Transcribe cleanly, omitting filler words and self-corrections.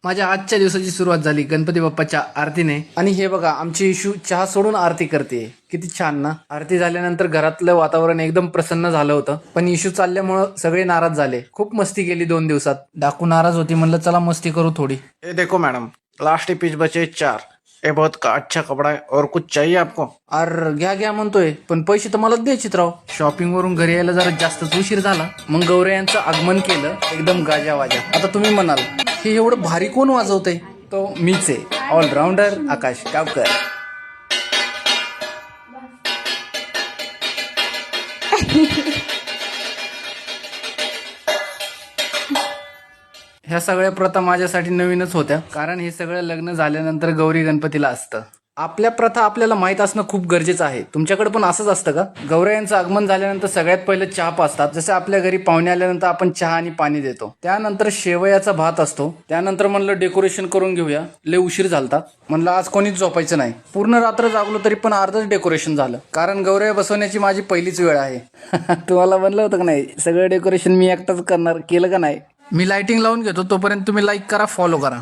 माझ्या आजच्या दिवसाची सुरुवात झाली गणपती बाप्पाच्या आरतीने. आणि हे बघा आमची इशू चहा सोडून आरती करते. किती छान ना. आरती झाल्यानंतर घरातलं वातावरण एकदम प्रसन्न झालं होतं. पण इशू चालल्यामुळं सगळे नाराज झाले. खूप मस्ती केली 2 दिवसात. डाकू नाराज होती, म्हणलं चला मस्ती करू थोडी. ये देखो मैडम, लास्ट पीस बचे 4। ये बहुत का अच्छा कपड़ा है, और कुछ चाहिए आपको? अर घ्या घ्या म्हणतोय, पण पैसे तर मलाच द्यायचीत राव. शॉपिंग वरून घरी यायला जरा जास्तच उशीर झाला. मग गौरे यांचं आगमन केलं एकदम गाजावाजा. आता तुम्ही म्हणाल हे एवढं भारी कोण वाजवतंय? तो मीच आहे, ऑलराऊंडर आकाश गावकर. ह्या सगळ्या प्रथा माझ्यासाठी नवीनच होत्या, कारण हे सगळं लग्न झाल्यानंतर गौरी गणपतीला असतं. आपल्या प्रथा आपल्याला माहीत असणं खूप गरजेचं आहे. तुमच्याकडे पण असंच असतं का? गौरायांचं आगमन झाल्यानंतर सगळ्यात पहिलं चहा पाजतात. जसं आपल्या घरी पाहुणे आल्यानंतर आपण चहा आणि पाणी देतो. त्यानंतर शेवयाचा भात असतो. त्यानंतर म्हणलं डेकोरेशन करून घेऊया, लय उशीर झालता. म्हणलं आज कोणीच झोपायचं नाही. पूर्ण रात्र जागलो तरी पण अर्धच डेकोरेशन झालं, कारण गौरया बसवण्याची माझी पहिलीच वेळ आहे. तुम्हाला म्हणलं होतं का नाही सगळं डेकोरेशन मी एकटाच करणार, केलं का नाही? मी लाइटिंग लावून घेतो, तोपर्यंत तुम्ही लाईक करा, फॉलो करा.